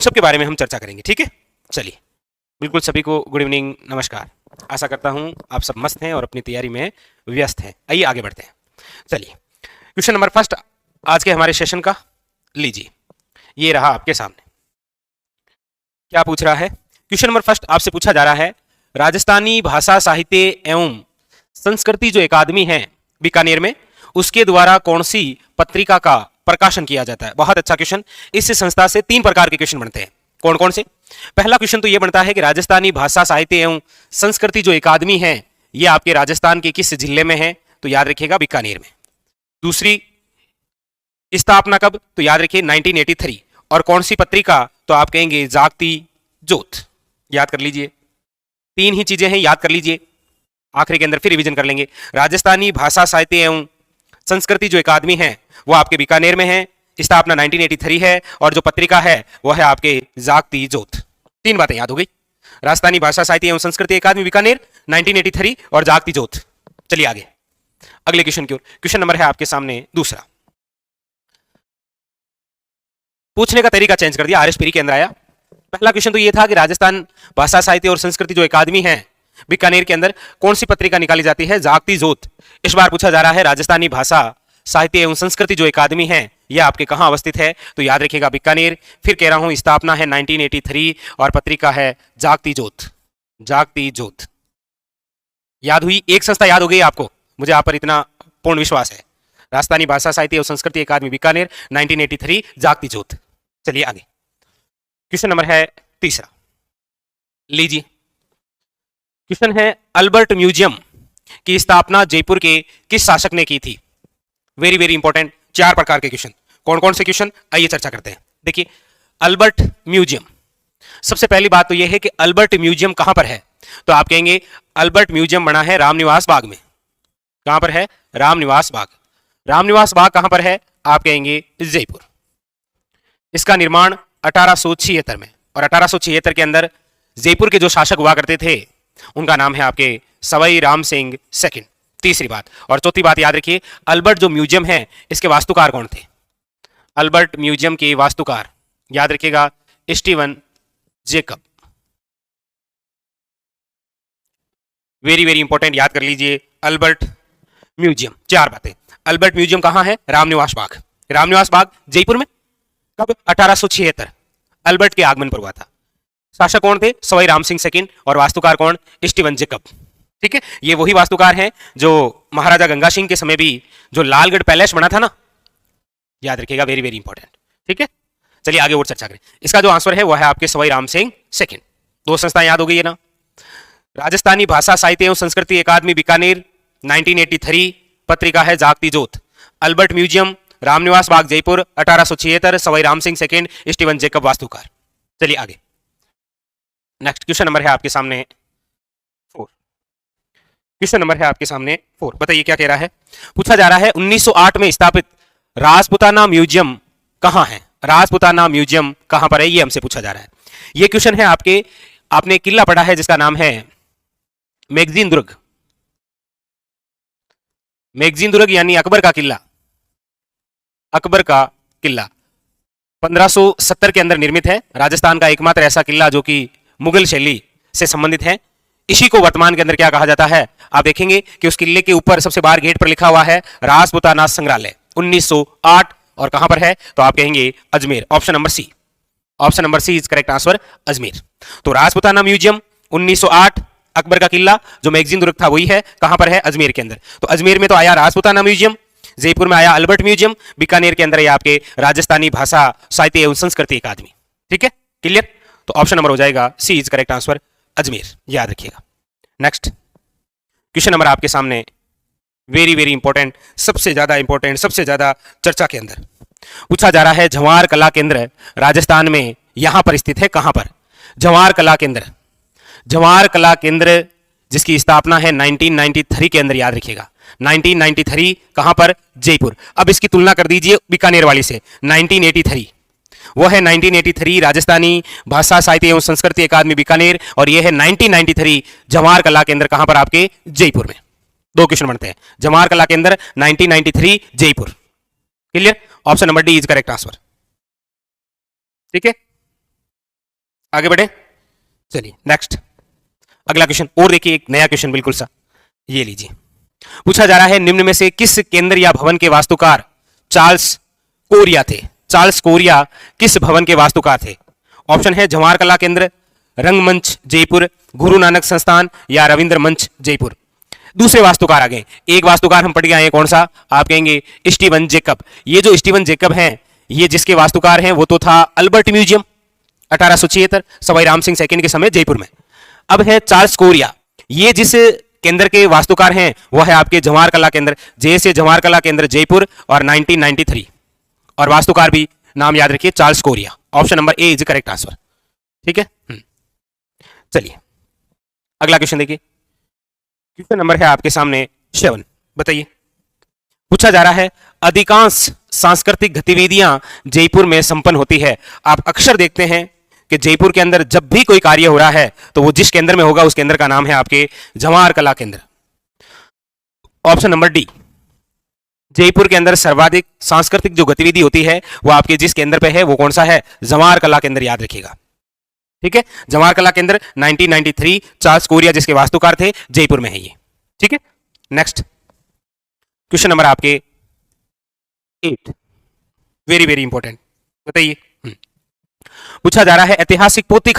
सबके बारे में हम चर्चा करेंगे, ठीक है। चलिए, बिल्कुल सभी को गुड इवनिंग, नमस्कार। आशा करता हूं आप सब मस्त हैं और अपनी तैयारी में व्यस्त हैं। आइए आगे बढ़ते हैं। चलिए, क्वेश्चन नंबर फर्स्ट आज के हमारे सेशन का लीजिए, ये रहा आपके सामने। क्या पूछ रहा है? क्वेश्चन नंबर फर्स्ट आपसे पूछा जा रहा है, राजस्थानी भाषा साहित्य एवं संस्कृति जो अकादमी है बीकानेर में, उसके द्वारा कौन सी पत्रिका का प्रकाशन किया जाता है। बहुत अच्छा क्वेश्चन। इस संस्था से 3 प्रकार के क्वेश्चन बनते हैं। कौन कौन से? पहला क्वेश्चन तो यह बनता है कि राजस्थानी भाषा साहित्य एवं संस्कृति जो अकादमी है ये आपके राजस्थान के किस जिले में है, तो याद रखिएगा बीकानेर में। दूसरी, स्थापना कब, तो याद रखिए 1983। और कौन सी पत्रिका, तो आप कहेंगे जागती ज्योत। याद कर लीजिए, 3 ही चीजें हैं, याद कर लीजिए। आखिरी के अंदर फिर रिवीजन कर लेंगे। राजस्थानी भाषा साहित्य एवं संस्कृति जो अकादमी है वो आपके बीकानेर में है, स्थापना 1983 है, और जो पत्रिका है वो है आपके जागती ज्योत। 3 बातें याद हो गई। राजस्थानी भाषा साहित्य एवं संस्कृति अकादमी बीकानेर, 1983 और जागती ज्योत। चलिए आगे अगले क्वेश्चन की ओर। क्वेश्चन नंबर है आपके सामने दूसरा। पूछने का तरीका चेंज कर दिया, आरएसपीरी के अंदर आया। पहला क्वेश्चन तो ये था कि राजस्थान भाषा साहित्य और संस्कृति जो अकादमी है बीकानेर के अंदर कौन सी पत्रिका निकाली जाती है, जागती ज्योत। इस बार पूछा जा रहा है राजस्थानी भाषा साहित्य एवं संस्कृति जो अकादमी है यह आपके कहां अवस्थित है, तो याद रखिएगा बीकानेर। फिर कह रहा हूं स्थापना है 1983 और पत्रिका है जागती ज्योत। जागती ज्योत याद हुई, एक संस्था याद हो गई आपको, मुझे आप पर इतना पूर्ण विश्वास है। राजस्थानी भाषा साहित्य एवं संस्कृति अकादमी बीकानेर, 1983 जागती ज्योत। चलिए आगे, क्वेश्चन नंबर है तीसरा, लीजिए। क्वेश्चन है, अल्बर्ट म्यूजियम की स्थापना जयपुर के किस शासक ने की थी। वेरी वेरी इंपॉर्टेंट, 4 प्रकार के क्वेश्चन। कौन कौन से क्वेश्चन, आइए चर्चा करते हैं। देखिए, अल्बर्ट म्यूजियम, सबसे पहली बात तो यह है कि अल्बर्ट म्यूजियम कहां पर है, तो आप कहेंगे अल्बर्ट म्यूजियम बना है रामनिवास बाग में। कहां पर है? रामनिवास बाग। रामनिवास बाग कहां पर है? आप कहेंगे जयपुर। इसका निर्माण 1876 में, और 1876 के अंदर जयपुर के जो शासक हुआ करते थे उनका नाम है आपके सवाई राम सिंह सेकंड। तीसरी बात, और चौथी बात याद रखिए, अल्बर्ट जो म्यूजियम है इसके वास्तुकार कौन थे? अल्बर्ट म्यूजियम के वास्तुकार याद रखिएगा Steven Jacob. Very very important, याद कर लीजिए अल्बर्ट म्यूजियम। 4 बातें। अल्बर्ट म्यूजियम कहां है? रामनिवास बाग। रामनिवास बाग जयपुर में। कब? 1876, अल्बर्ट के आगमन पर हुआ था। शासक कौन थे? सवाई राम सिंह सेकंड, और वास्तुकार कौन? Steven Jacob. ठीक है, ये वही वास्तुकार हैं जो महाराजा गंगा सिंह के समय भी जो लालगढ़ पैलेस बना था ना, याद रखिएगा, वेरी वेरी इंपॉर्टेंट। ठीक है, चलिए आगे और चर्चा करें। इसका जो आंसर है वो है आपके सवाई राम सिंह सेकंड। 2 संस्थाएं याद हो गई है ना। राजस्थानी भाषा साहित्य एवं संस्कृति अकादमी बीकानेर, 1983, पत्रिका है Jagti Jyot. Albert museum Ramniwas Bagh Jaipur, 1876, Sawai Ram Singh second, Steven Jacob वास्तुकार। चलिए आगे, नेक्स्ट क्वेश्चन नंबर है आपके सामने 4। क्वेश्चन नंबर है आपके सामने 4। बताइए क्या कह रहा है। पूछा जा रहा है 1908 में स्थापित राजपुताना म्यूजियम कहां है। राजपुताना म्यूजियम कहां पर है, ये हमसे पूछा जा रहा है। ये क्वेश्चन है आपके, आपने किला पढ़ा है जिसका नाम है मैगजीन दुर्ग। मैगजीन दुर्ग यानी अकबर का किला। अकबर का किला 1570 के अंदर निर्मित है। राजस्थान का एकमात्र ऐसा किला जो कि मुगल शैली से संबंधित है। इसी को वर्तमान के अंदर क्या कहा जाता है, आप देखेंगे कि उस किले के ऊपर सबसे बाहर गेट पर लिखा हुआ है राजपुताना संग्रहालय 1908, और कहां पर है, तो आप कहेंगे Ajmer. Option number C. Option number C is correct answer, Ajmer. तो राजपुताना म्यूजियम 1908, अकबर का किला जो मैगजीन दुर्ग था वही है, कहां पर है, अजमेर के अंदर। तो अजमेर में तो आया राजपुताना म्यूजियम, जयपुर में आया अल्बर्ट म्यूजियम, बीकानेर के अंदर है आपके राजस्थानी भाषा साहित्य एवं संस्कृति अकादमी। ठीक है, क्लियर। तो ऑप्शन नंबर हो जाएगा सी इज करेक्ट आंसर, अजमेर, याद रखिएगा। नेक्स्ट क्वेश्चन नंबर आपके सामने वेरी वेरी इंपॉर्टेंट, सबसे ज्यादा चर्चा के अंदर पूछा जा रहा है। जवाहर कला केंद्र राजस्थान में यहां पर स्थित है, कहां पर? जवाहर कला केंद्र। जवाहर कला केंद्र जिसकी स्थापना है 1993 के अंदर, याद रखिएगा 1993, कहां पर? जयपुर। अब इसकी तुलना कर दीजिए बीकानेर वाली से। 1983 वो है 1983 राजस्थानी भाषा साहित्य एवं संस्कृति अकादमी बीकानेर, और यह है 1993 जवाहर कला केंद्र, कहां पर? आपके जयपुर में। 2 क्वेश्चन बनते हैं। जवाहर कला केंद्र 1993 Jaipur. Clear, option number D is correct answer. ठीक है, आगे बढ़े, चलिए नेक्स्ट अगला क्वेश्चन और देखिए, एक नया क्वेश्चन बिल्कुल सा, ये लीजिए। पूछा जा रहा है निम्न में से किस केंद्र या भवन के वास्तुकार चार्ल्स कोरिया थे? चार्ल्स कोरिया किस भवन के वास्तुकार थे? ऑप्शन है जवाहर कला केंद्र, रंगमंच जयपुर, गुरु नानक संस्थान या रविंद्र मंच जयपुर। दूसरे वास्तुकार आ गए, एक वास्तुकार हम पढ़ गए हैं, कौन सा? आप कहेंगे स्टीवन जेकब। ये जो स्टीवन जेकब हैं, ये जिसके वास्तुकार हैं वो तो था Albert museum 1876 Sawai Ram Singh second के समय जयपुर में। अब है चार्ल्स कोरिया, ये जिस केंद्र के वास्तुकार हैं वो है आपके जवाहर कला केंद्र, जैसे जवाहर कला केंद्र जयपुर और 1993, और वास्तुकार भी नाम याद रखिए Charles Korea. Option number A is correct answer, ठीक है। चलिए अगला क्वेश्चन देखिए, क्वेश्चन नंबर है आपके सामने 7, बताइए। पूछा जा रहा है अधिकांश सांस्कृतिक गतिविधियां जयपुर में संपन्न होती है। आप अक्सर देखते हैं कि जयपुर के अंदर जब भी कोई कार्य हो रहा है तो वो जिस केंद्र में होगा उस केंद्र का नाम है आपके जवाहर कला केंद्र। ऑप्शन नंबर डी, जयपुर के अंदर सर्वाधिक सांस्कृतिक जो गतिविधि होती है वो आपके जिस केंद्र पे है वो कौन सा है? जवाहर कला केंद्र, याद रखिएगा, ठीक है। जवाहर कला केंद्र 1993, चार्ल्स कोरिया जिसके वास्तुकार थे, जयपुर में है ये, ठीक है। नेक्स्ट क्वेश्चन नंबर आपके 8, वेरी वेरी इंपॉर्टेंट, बताइए। पूछा जा रहा है ऐतिहासिक पोती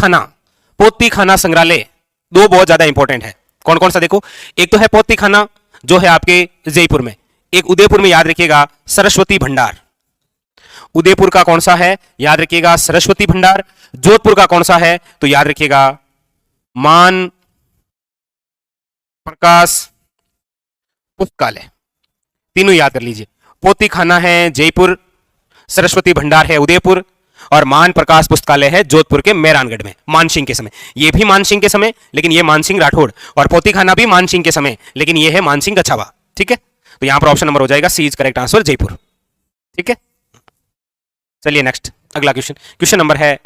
खाना संग्रहालय, दो बहुत ज्यादा इंपॉर्टेंट है। कौन कौन सा? देखो, एक तो है पोती खाना जो है आपके जयपुर में, एक उदयपुर में, याद रखिएगा सरस्वती भंडार। उदयपुर का कौन सा है? याद रखिएगा सरस्वती भंडार। जोधपुर का कौन सा है? तो याद रखिएगा मान प्रकाश पुस्तकालय। तीनों याद कर लीजिए, पोती खाना है जयपुर, सरस्वती भंडार है उदयपुर, और मान प्रकाश पुस्तकालय है जोधपुर के मेहरानगढ़ में, मानसिंह के समय। ये भी मानसिंह के समय, लेकिन ये मानसिंह राठौड़, और पोती खाना भी मानसिंह के समय, लेकिन ये है मानसिंह गछावा, ठीक है। तो यहां पर ऑप्शन नंबर हो जाएगा सी इज करेक्ट आंसर, जयपुर, ठीक है। चलिए नेक्स्ट अगला क्वेश्चन, क्वेश्चन नंबर है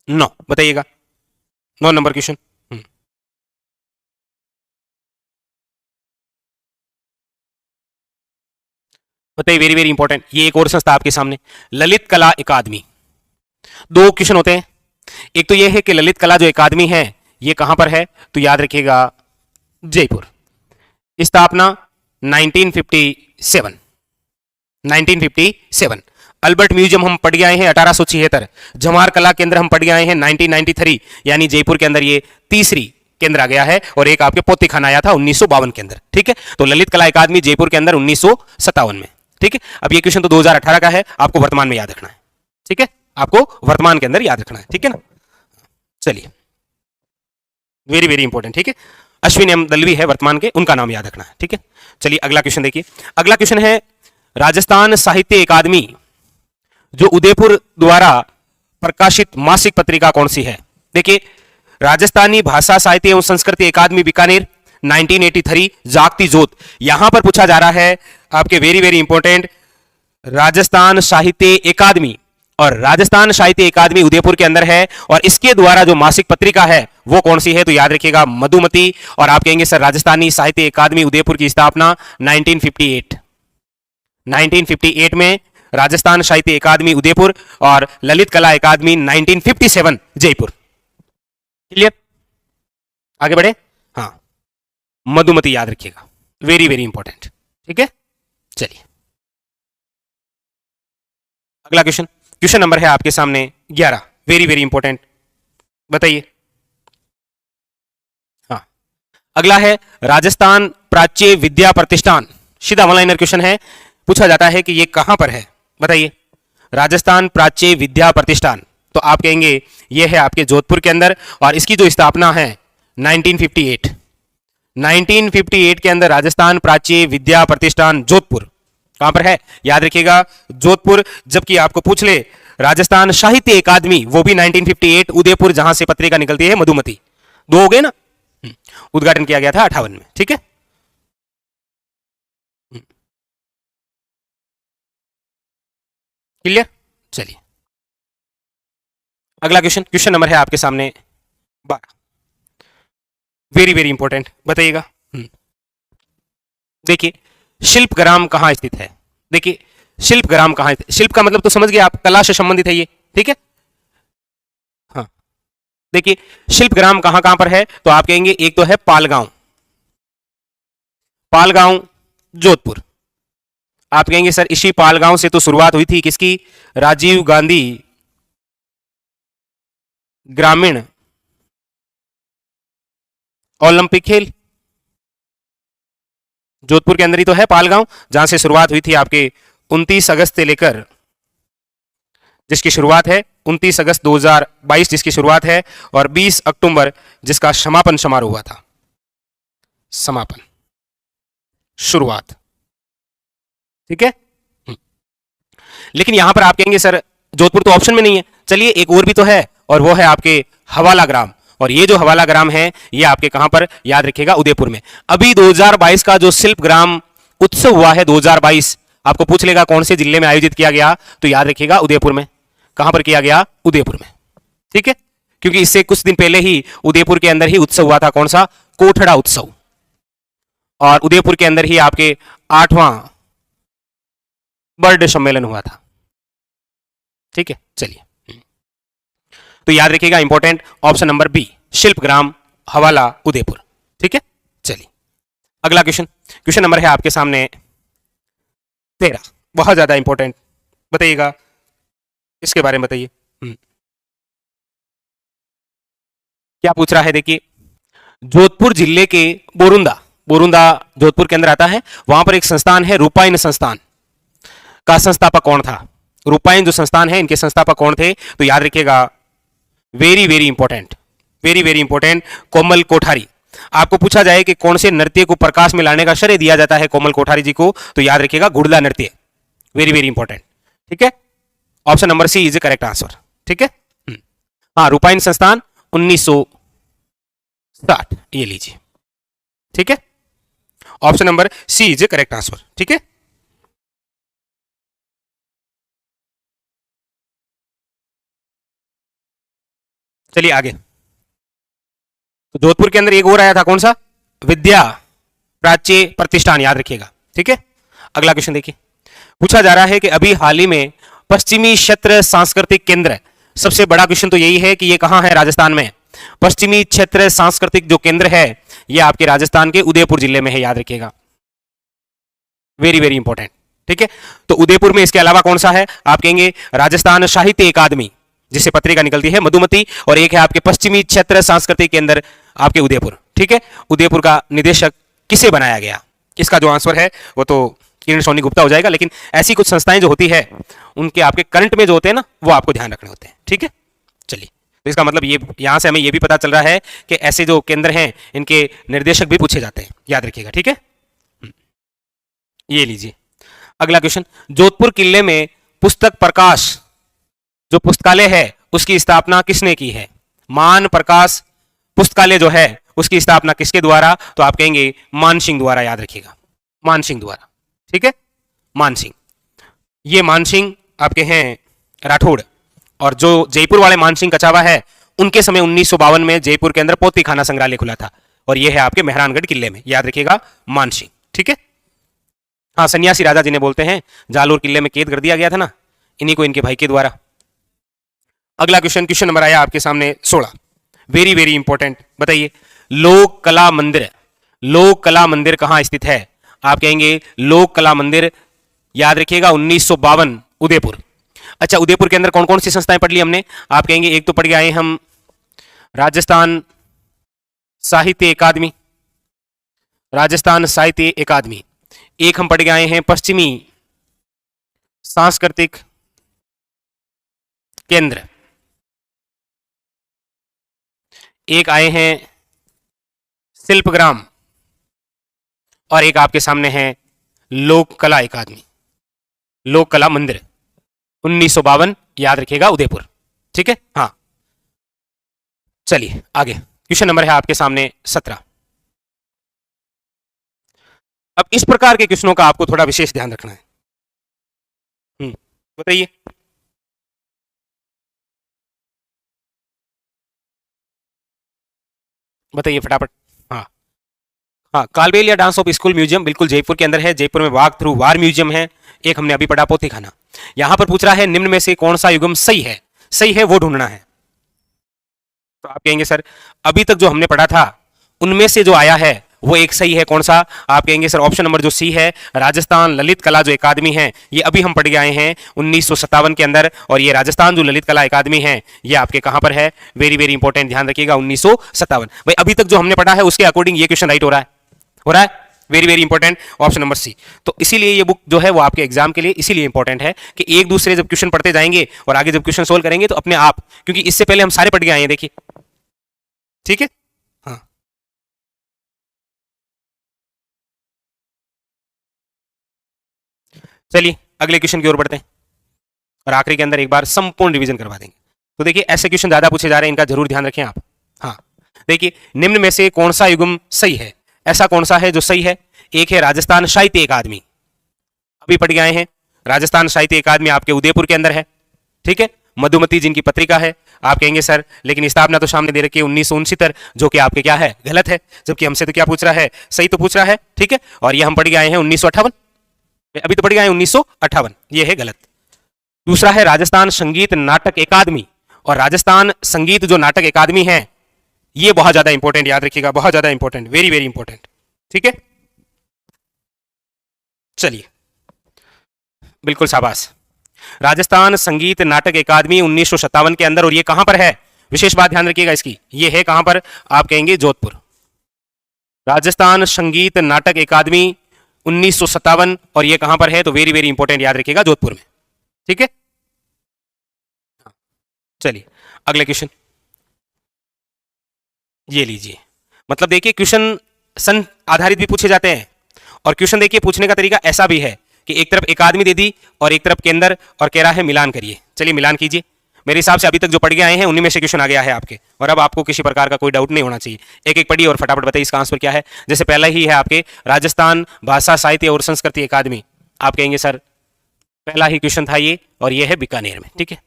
9, बताइएगा 9 नंबर क्वेश्चन। बताइए, वेरी वेरी इंपॉर्टेंट, ये एक और संस्था आपके सामने, ललित कला अकादमी। दो क्वेश्चन होते हैं, एक तो ये है कि ललित कला जो अकादमी है ये कहां पर है? तो याद रखिएगा जयपुर। स्थापना 1957। अल्बर्ट म्यूजियम हम पढ़ गए हैं 1876। जवाहर कला केंद्र हम पढ़ गए हैं 1993, यानी जयपुर के अंदर ये तीसरी केंद्र आ गया है, और एक आपके पोती खाना आया था 1952 के अंदर, ठीक है। तो ललित कला अकादमी जयपुर के अंदर 1957 में, ठीक है। अब ये क्वेश्चन तो 2018 का है, आपको वर्तमान में याद रखना है, ठीक है, आपको वर्तमान के अंदर याद रखना है, ठीक है ना। चलिए, वेरी वेरी इंपॉर्टेंट, ठीक है। अश्विनी एम दलवी है वर्तमान के, उनका नाम याद रखना है, ठीक है। चलिए अगला क्वेश्चन देखिए, अगला क्वेश्चन है राजस्थान साहित्य अकादमी जो उदयपुर द्वारा प्रकाशित मासिक पत्रिका कौन सी है? देखिए, राजस्थानी भाषा साहित्य एवं संस्कृति अकादमी बीकानेर 1983, जागती जोत। यहां पर पूछा जा रहा है आपके वेरी वेरी इंपॉर्टेंट, राजस्थान साहित्य अकादमी, और राजस्थान साहित्य अकादमी उदयपुर के अंदर है, और इसके द्वारा जो मासिक पत्रिका है वो कौन सी है? तो याद रखिएगा मधुमती। और आप कहेंगे सर राजस्थानी साहित्य अकादमी उदयपुर की स्थापना 1958 में राजस्थान साहित्य अकादमी उदयपुर, और ललित कला अकादमी 1957 जयपुर। क्लियर, आगे बढ़े। हाँ, मधुमती याद रखिएगा, वेरी वेरी इंपॉर्टेंट, ठीक है। चलिए अगला क्वेश्चन, क्वेश्चन नंबर है आपके सामने 11, वेरी वेरी इंपॉर्टेंट, बताइए। हाँ, अगला है राजस्थान प्राच्य विद्या प्रतिष्ठान, सीधा वन लाइनर क्वेश्चन है। पूछा जाता है कि ये कहां पर है, बताइए। राजस्थान प्राच्य विद्या प्रतिष्ठान, तो आप कहेंगे ये है आपके जोधपुर के अंदर, और इसकी जो स्थापना है 1958 के अंदर राजस्थान प्राच्य विद्या प्रतिष्ठान जोधपुर कहां पर है? याद रखिएगा जोधपुर। जबकि आपको पूछ ले राजस्थान साहित्य अकादमी, वो भी 1958 उदयपुर, जहां से पत्रिका निकलती है मधुमती। दो हो गए ना। उद्घाटन किया गया था 58 में, ठीक है। क्लियर, चलिए अगला क्वेश्चन, क्वेश्चन नंबर है आपके सामने 12, वेरी वेरी इंपॉर्टेंट, बताइएगा। देखिए, शिल्पग्राम कहां स्थित है? देखिए, शिल्पग्राम कहां स्थित, शिल्प का मतलब तो समझ गए आप, कला से संबंधित है ये, ठीक है। देखिए शिल्पग्राम कहां कहां पर है, तो आप कहेंगे एक तो है पालगांव, पालगांव जोधपुर। आप कहेंगे सर इसी पालगांव से तो शुरुआत हुई थी किसकी, राजीव गांधी ग्रामीण ओलंपिक खेल। जोधपुर के अंदर ही तो है पालगांव, जहां से शुरुआत हुई थी आपके 29 अगस्त से लेकर, जिसकी शुरुआत है 29 अगस्त 2022 जिसकी शुरुआत है, और 20 अक्टूबर जिसका समापन समारोह हुआ था। समापन, शुरुआत, ठीक है। लेकिन यहां पर आप कहेंगे सर जोधपुर तो ऑप्शन में नहीं है, चलिए एक और भी तो है, और वो है आपके हवाला ग्राम। और ये जो हवाला ग्राम है ये आपके कहां पर, याद रखिएगा उदयपुर में। अभी 2022 का जो शिल्प ग्राम उत्सव हुआ है 2022, आपको पूछ लेगा कौन से जिले में आयोजित किया गया, तो याद रखिएगा उदयपुर में। कहां पर किया गया, उदयपुर में, ठीक है। क्योंकि इससे कुछ दिन पहले ही उदयपुर के अंदर ही उत्सव हुआ था, कौन सा, कोठड़ा उत्सव। और उदयपुर के अंदर ही आपके 8वां बर्ड सम्मेलन हुआ था, ठीक है। चलिए तो याद रखिएगा important option number B, Shilpgram हवाला उदयपुर, ठीक है। चलिए अगला क्वेश्चन, क्वेश्चन नंबर है आपके सामने 13, बहुत ज्यादा इंपॉर्टेंट, बताइएगा इसके बारे में बताइए। क्या पूछ रहा है, देखिए जोधपुर जिले के बोरुंदा, बोरुंदा जोधपुर के अंदर आता है, वहां पर एक संस्थान है रूपायन संस्थान, का संस्थापक कौन था। रूपायन जो संस्थान है इनके संस्थापक कौन थे, तो याद रखिएगा very very important, very very important, Komal Kothari. आपको पूछा जाए कि कौन से नृत्य को प्रकाश में लाने का श्रेय दिया जाता है कोमल कोठारी जी को, तो याद रखिएगा गुड़ला नृत्य, वेरी वेरी इंपॉर्टेंट, ठीक है। Option number C is the correct answer, ठीक है। हाँ, रूपायन संस्थान 1960, ये लीजिए, ठीक है। Option number C is the correct answer, ठीक है। चलिए आगे, तो जोधपुर के अंदर एक और आया था, कौन सा, विद्या प्राच्य प्रतिष्ठान, याद रखिएगा, ठीक है। अगला क्वेश्चन देखिए, पूछा जा रहा है कि अभी हाल ही में पश्चिमी क्षेत्र सांस्कृतिक केंद्र, सबसे बड़ा क्वेश्चन तो यही है कि ये कहां है, राजस्थान में। पश्चिमी क्षेत्र सांस्कृतिक जो केंद्र है ये आपके राजस्थान के उदयपुर जिले में है, याद रखिएगा, वेरी वेरी इंपॉर्टेंट, ठीक है। तो उदयपुर में इसके अलावा कौन सा है, आप कहेंगे राजस्थान साहित्य अकादमी, जिससे पत्रिका निकलती है मधुमती, और एक है आपके पश्चिमी क्षेत्र सांस्कृतिक केंद्र आपके उदयपुर, ठीक है। उदयपुर का निदेशक किसे बनाया गया, इसका जो आंसर है वो तो किरण सोनी गुप्ता हो जाएगा, लेकिन ऐसी कुछ संस्थाएं जो होती है उनके आपके करंट में जो होते हैं ना, वो आपको ध्यान रखने होते हैं, ठीक है। चलिए, तो इसका मतलब ये यहां से हमें ये भी पता चल रहा है कि ऐसे जो केंद्र हैं इनके निर्देशक भी पूछे जाते हैं, याद रखिएगा, ठीक है। ये लीजिए अगला क्वेश्चन, जोधपुर किले में पुस्तक प्रकाश जो पुस्तकालय है उसकी स्थापना किसने की है। मान प्रकाश पुस्तकालय जो है उसकी स्थापना किसके द्वारा, तो आप कहेंगे मान सिंह द्वारा, याद रखिएगा, मान सिंह द्वारा, ठीक है, मान सिंह। ये मान सिंह आपके हैं राठौड़, और जो जयपुर वाले मान सिंह कछावा है उनके समय 1952 में जयपुर के अंदर पोती खाना संग्रहालय खुला था, और ये है आपके मेहरानगढ़ किले में, याद रखिएगा मान सिंह, ठीक है। हाँ, सन्यासी राजा जिन्हें बोलते हैं, जालोर किले में कैद कर दिया गया था ना, इन्हीं को इनके भाई के द्वारा। अगला क्वेश्चन, क्वेश्चन नंबर आया आपके सामने 16, वेरी वेरी इंपॉर्टेंट, बताइए लोक कला मंदिर, लोक कला मंदिर कहां स्थित है। आप कहेंगे लोक कला मंदिर, याद रखिएगा 1952 उदयपुर। अच्छा, उदयपुर के अंदर कौन कौन सी संस्थाएं पढ़ ली हमने, आप कहेंगे एक तो पढ़ के आए हम राजस्थान साहित्य अकादमी, राजस्थान साहित्य अकादमी, एक हम पढ़ के आए हैं पश्चिमी सांस्कृतिक केंद्र, एक आए हैं शिल्पग्राम, और एक आपके सामने है लोक कला अकादमी, लोक कला मंदिर 1952, याद रखिएगा उदयपुर, ठीक है। हाँ, चलिए आगे, क्वेश्चन नंबर है आपके सामने 17। अब इस प्रकार के क्वेश्चनों का आपको थोड़ा विशेष ध्यान रखना है। बताइए, बताइए फटाफट। हाँ हाँ, Kalbelia dance of school museum बिल्कुल जयपुर के अंदर है, जयपुर में वाक थ्रू वार म्यूजियम है, एक हमने अभी पढ़ा पोथी खाना। यहां पर पूछ रहा है निम्न में से कौन सा युग्म सही है, सही है वो ढूंढना है। तो आप कहेंगे सर अभी तक जो हमने पढ़ा था उनमें से जो आया है वो एक सही है, कौन सा? आप कहेंगे सर ऑप्शन नंबर जो सी है, राजस्थान ललित कला जो अकादमी है, ये अभी हम पढ़ के आए हैं 1957 के अंदर, और ये राजस्थान जो ललित कला अकादमी है ये आपके कहां पर है? वेरी वेरी इंपॉर्टेंट, ध्यान रखिएगा 1957। भाई अभी तक जो हमने पढ़ा है उसके अकॉर्डिंग ये क्वेश्चन राइट हो रहा है, हो रहा है, very very important, option number C. तो इसीलिए ये बुक जो है वो आपके एग्जाम के लिए इसीलिए इंपॉर्टेंट है कि एक दूसरे जब क्वेश्चन पढ़ते जाएंगे और आगे जब क्वेश्चन सोल्व करेंगे तो अपने आप, क्योंकि इससे पहले हम सारे पढ़ के आए हैं, देखिए, ठीक है। हाँ, चलिए अगले क्वेश्चन की ओर बढ़ते हैं और आखिरी के अंदर एक बार संपूर्ण रिवीजन करवा देंगे। तो देखिए ऐसे क्वेश्चन ज्यादा पूछे जा रहे हैं, इनका जरूर ध्यान रखें आप। हाँ, देखिए निम्न में से कौन सा युग्म सही है? ऐसा कौन सा है जो सही है? एक है राजस्थान साहित्य अकादमी, अभी पढ़ के आए हैं, राजस्थान साहित्य अकादमी आपके उदयपुर के अंदर है, ठीक है। मधुमती जिनकी पत्रिका है। आप कहेंगे सर लेकिन स्थापना तो सामने दे रखी है 1969, जो कि आपके क्या है? गलत है, जबकि हमसे तो क्या पूछ रहा है? सही तो पूछ रहा है, ठीक है। और ये हम पढ़ के आए हैं 1958, अभी तो पढ़ के आए 1958, ये है गलत। दूसरा है राजस्थान संगीत नाटक अकादमी, और राजस्थान संगीत जो नाटक अकादमी है ये बहुत ज्यादा इंपॉर्टेंट, याद रखिएगा, बहुत ज्यादा इंपॉर्टेंट, वेरी वेरी इंपॉर्टेंट, ठीक है। चलिए बिल्कुल शाबाश, राजस्थान संगीत नाटक अकादमी 1957 के अंदर, और ये कहां पर है? विशेष बात ध्यान रखिएगा इसकी, ये है कहां पर? आप कहेंगे जोधपुर। राजस्थान संगीत नाटक अकादमी 1957, और ये कहां पर है? तो वेरी वेरी इंपॉर्टेंट, याद रखिएगा, जोधपुर में, ठीक है। चलिए अगले क्वेश्चन ये लीजिए। मतलब देखिए क्वेश्चन सन आधारित भी पूछे जाते हैं, और क्वेश्चन देखिए पूछने का तरीका ऐसा भी है कि एक तरफ अकादमी दे दी और एक तरफ केंद्र, और कह रहा है मिलान करिए। चलिए मिलान कीजिए। मेरे हिसाब से अभी तक जो पढ़ के आए हैं उन्हीं में से क्वेश्चन आ गया है आपके, और अब आपको किसी प्रकार का कोई डाउट नहीं होना चाहिए। एक एक पढ़िए और फटाफट बताइए इसका आंसर क्या है। जैसे पहला ही है आपके राजस्थान भाषा साहित्य और संस्कृति अकादमी, आप कहेंगे सर पहला ही क्वेश्चन था ये, और ये है बीकानेर में, ठीक है।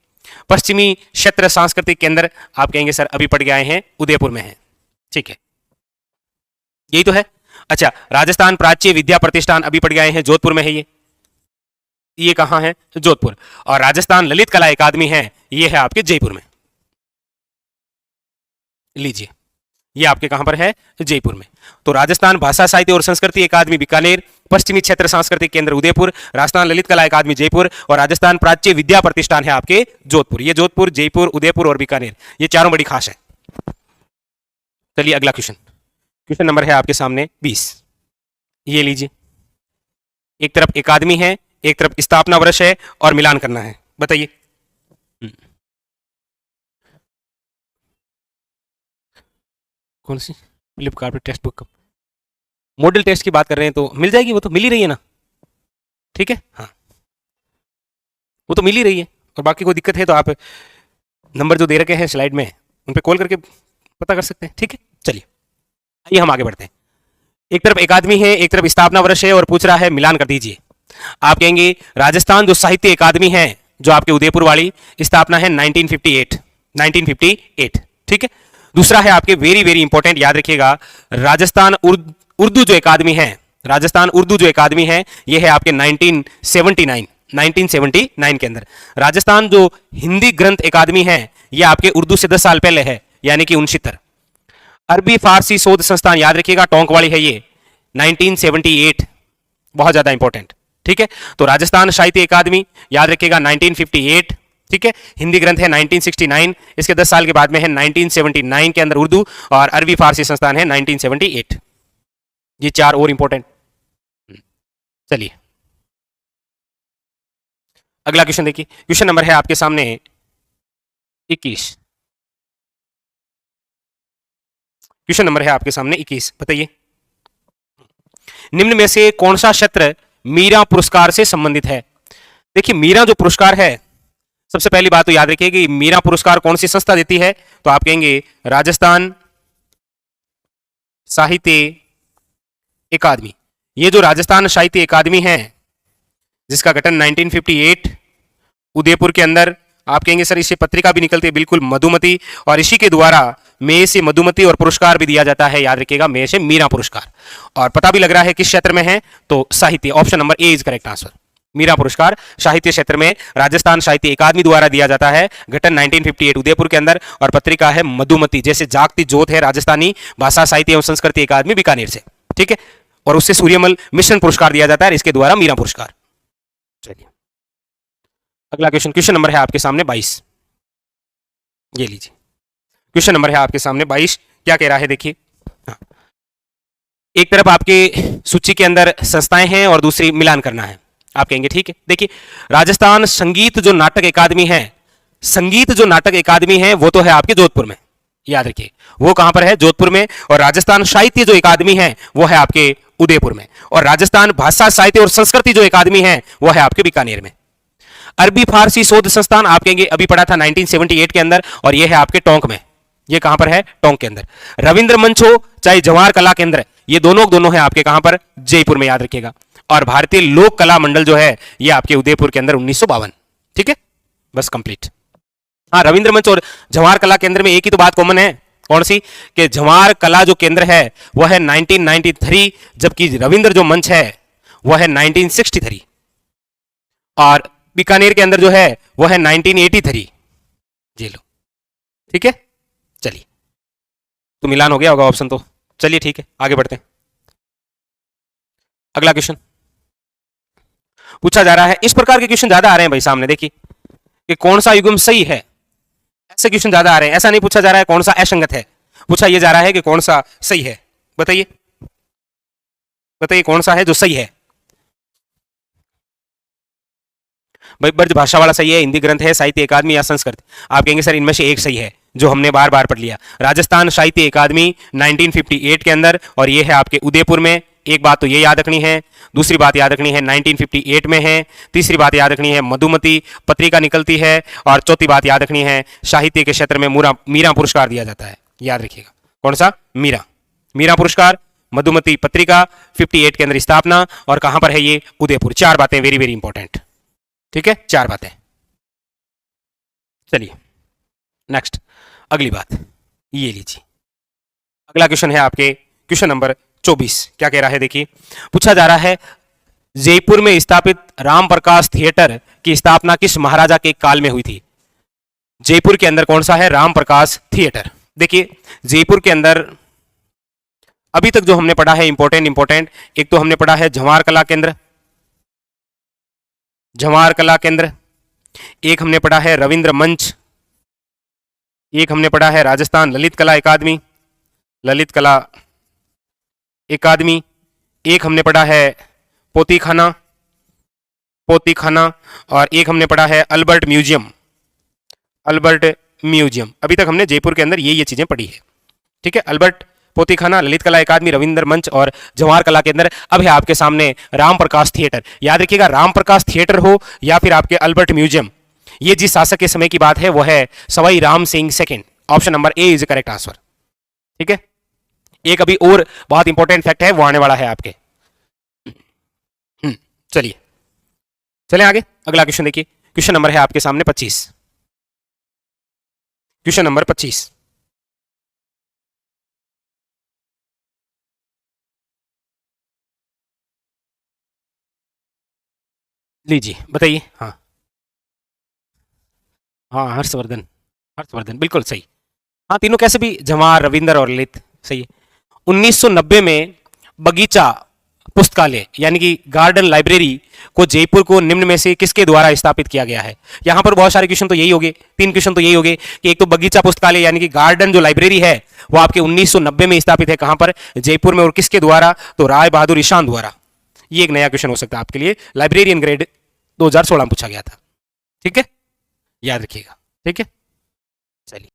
पश्चिमी क्षेत्र सांस्कृतिक केंद्र, आप कहेंगे सर अभी पढ़ के आए हैं उदयपुर में है, ठीक है, यही तो है। अच्छा, राजस्थान प्राच्य विद्या प्रतिष्ठान अभी पढ़ के आए हैं, जोधपुर में है ये कहां है? जोधपुर। और राजस्थान ललित कला अकादमी है, ये है आपके जयपुर में, लीजिए ये आपके कहां पर है? जयपुर में। तो राजस्थान भाषा साहित्य और संस्कृति अकादमी बीकानेर, पश्चिमी क्षेत्र सांस्कृतिक केंद्र उदयपुर, राजस्थान ललित कला अकादमी जयपुर, और राजस्थान प्राच्य विद्या प्रतिष्ठान है आपके जोधपुर। ये जोधपुर, जयपुर, उदयपुर और बीकानेर, ये चारों बड़ी खास है। चलिए अगला क्वेश्चन, क्वेश्चन नंबर है आपके सामने 20, ये लीजिए। एक तरफ अकादमी है, एक तरफ स्थापना वर्ष है, और मिलान करना है, बताइए। कौन सी? फ्लिपकार्ट पे टेक्स्ट बुक, मॉडल टेस्ट की बात कर रहे हैं तो मिल जाएगी, वो तो मिल ही रही है ना, ठीक है। हाँ वो तो मिल ही रही है, और बाकी कोई दिक्कत है तो आप नंबर जो दे रखे हैं स्लाइड में उन पर कॉल करके पता कर सकते हैं, ठीक है। चलिए आइए हम आगे बढ़ते हैं। एक तरफ अकादमी है, एक तरफ स्थापना वर्ष है, और पूछ रहा है मिलान कर दीजिए। आप कहेंगे राजस्थान जो साहित्य अकादमी है जो आपके उदयपुर वाली, स्थापना है 1958, ठीक है। दूसरा है आपके वेरी वेरी इंपॉर्टेंट, याद रखिएगा, राजस्थान उर्दू जो अकादमी है, राजस्थान उर्दू जो अकादमी है ये है आपके 1979 के अंदर। राजस्थान जो हिंदी ग्रंथ अकादमी है ये आपके उर्दू से 10 साल पहले है, यानी कि 69। अरबी फारसी शोध संस्थान, याद रखिएगा, टोंक वाली है ये, 1978, बहुत ज्यादा इंपॉर्टेंट, ठीक है। तो राजस्थान साहित्य अकादमी याद रखिएगा 1958, ठीक है। हिंदी ग्रंथ है 1969, इसके 10 साल के बाद में है 1979 के अंदर उर्दू, और अरबी फारसी संस्थान है 1978। ये चार और इंपॉर्टेंट। चलिए अगला क्वेश्चन देखिए, क्वेश्चन नंबर है आपके सामने 21, क्वेश्चन नंबर है आपके सामने 21, बताइए निम्न में से कौन सा क्षेत्र मीरा पुरस्कार से संबंधित है? देखिए मीरा जो पुरस्कार है, सबसे पहली बात तो याद रखिए कि मीरा पुरस्कार कौन सी संस्था देती है? तो आप कहेंगे राजस्थान साहित्य अकादमी। ये जो राजस्थान साहित्य अकादमी है जिसका गठन 1958 उदयपुर के अंदर, आप कहेंगे सर इससे पत्रिका भी निकलती है, बिल्कुल मधुमती, और इसी के द्वारा मेय से मधुमती और पुरस्कार भी दिया जाता है, याद रखिएगा, मेय से मीरा पुरस्कार। और पता भी लग रहा है किस क्षेत्र में है, तो साहित्य, option number A is correct answer. Meera पुरस्कार साहित्य क्षेत्र में राजस्थान साहित्य अकादमी द्वारा दिया जाता है, गठन 1958 उदयपुर के अंदर, और पत्रिका है मधुमती, जैसे जागती ज्योत है राजस्थानी भाषा साहित्य एवं संस्कृति अकादमी बीकानेर से, ठीक है। और उससे सूर्यमल मिशन पुरस्कार दिया जाता है, इसके द्वारा मीरा पुरस्कार। चलिए अगला क्वेश्चन, क्वेश्चन नंबर है आपके सामने 22, ये लीजिए क्वेश्चन नंबर है आपके सामने 22। क्या कह रहा है देखिए, हाँ। एक तरफ आपके सूची के अंदर संस्थाएं हैं और दूसरी मिलान करना है, आप कहेंगे ठीक है। देखिए राजस्थान संगीत जो नाटक अकादमी है, संगीत जो नाटक अकादमी है वो तो है आपके जोधपुर में, याद रखिए वो कहां पर है, जोधपुर में। और राजस्थान साहित्य जो अकादमी है वो है आपके उदयपुर में, और राजस्थान भाषा साहित्य और संस्कृति जो अकादमी है वो है आपके बीकानेर में। अरबी फारसी शोध संस्थान आप कहेंगे अभी पढ़ा था 1978 के अंदर, और ये है आपके टोंक में, ये कहां पर है, टोंक के अंदर। रविंद्र मंच हो चाहे जवाहर कला केंद्र, ये दोनों है आपके कहां पर, जयपुर में, याद रखिएगा। और भारतीय लोक कला मंडल जो है ये आपके उदयपुर के अंदर 1952, ठीक है, बस कंप्लीट। हाँ, रविंद्र मंच और जवाहर कला केंद्र में एक ही तो बात कॉमन है, कौन सी, कि जवाहर कला जो केंद्र है वह है 1993, जबकि रविंद्र जो मंच है वह है 1963, और बीकानेर के अंदर जो है वह है 1983। जी लो, ठीक है। चलिए तो मिलान हो गया होगा ऑप्शन तो, चलिए ठीक है आगे बढ़ते हैं। अगला क्वेश्चन पूछा जा रहा है, इस प्रकार के क्वेश्चन ज्यादा आ रहे हैं भाई सामने, देखिए कि कौन सा युग्म सही है, ऐसे क्वेश्चन ज्यादा आ रहे हैं। ऐसा नहीं पूछा जा रहा है कौन सा असंगत है, पूछा यह जा रहा है कि कौन सा सही है, बताइए बताइए कौन सा है जो सही है। भाई ब्रज भाषा वाला सही है, हिंदी ग्रंथ है, साहित्य अकादमी या संस्कृत, आप कहेंगे सर इनमें से एक सही है जो हमने बार बार पढ़ लिया, राजस्थान साहित्य अकादमी 1958 के अंदर, और ये है आपके उदयपुर में। एक बात तो ये याद रखनी है, दूसरी बात याद रखनी है 1958 में है, तीसरी बात याद रखनी है मधुमती पत्रिका निकलती है, और चौथी बात याद रखनी है साहित्य के क्षेत्र में मीरा पुरस्कार दिया जाता है, याद रखिएगा कौन सा, मीरा पुरस्कार, मधुमती पत्रिका 58 के अंदर स्थापना, और कहां पर है ये, उदयपुर। चार बातें वेरी वेरी इंपॉर्टेंट, ठीक है, चार बातें। चलिए नेक्स्ट, अगली बात ये लीजिए, अगला क्वेश्चन है आपके क्वेश्चन नंबर 24। क्या कह रहा है देखिए, पूछा जा रहा है जयपुर में स्थापित राम प्रकाश थिएटर की स्थापना किस महाराजा के काल में हुई थी। जयपुर के अंदर कौन सा है, राम प्रकाश थिएटर। देखिए जयपुर के अंदर अभी तक जो हमने पढ़ा है इंपॉर्टेंट, एक तो हमने पढ़ा है जवाहर कला केंद्र, एक हमने पढ़ा है रविंद्र मंच, एक हमने पढ़ा है राजस्थान ललित कला अकादमी, एक हमने पढ़ा है पोतीखाना, और एक हमने पढ़ा है अल्बर्ट म्यूजियम। अभी तक हमने जयपुर के अंदर ये चीजें पढ़ी है, ठीक है। अल्बर्ट, पोतीखाना, ललित कला अकादमी, रविंद्र मंच और जवाहर कला केंद्र। अब है आपके सामने राम प्रकाश थिएटर, याद रखिएगा राम प्रकाश थिएटर हो या फिर आपके अल्बर्ट म्यूजियम, ये जिस शासक के समय की बात है वो है Sawai Ram Singh second. Option number A is correct answer, ठीक है। एक अभी और बहुत इंपॉर्टेंट फैक्ट है वो आने वाला है आपके। चलिए चलें आगे, अगला क्वेश्चन देखिए, क्वेश्चन नंबर है आपके सामने 25, क्वेश्चन नंबर 25। लीजिए बताइए। हाँ हर्षवर्धन बिल्कुल सही। हाँ तीनों कैसे भी, जवाहर, रविंद्र और ललित, सही है। 1990 में बगीचा पुस्तकालय यानी कि गार्डन लाइब्रेरी को जयपुर को निम्न में से किसके द्वारा स्थापित किया गया है। यहां पर बहुत सारे क्वेश्चन तो यही होंगे, 3 क्वेश्चन तो यही होंगे कि एक तो बगीचा पुस्तकालय यानी कि गार्डन जो लाइब्रेरी है वो आपके 1990 में स्थापित है, कहां पर, जयपुर में, और किसके द्वारा, तो राय बहादुर ईशान द्वारा। ये एक नया क्वेश्चन हो सकता है आपके लिए, लाइब्रेरियन ग्रेड 2016 में पूछा गया था, ठीक है, याद रखिएगा, ठीक है। चलिए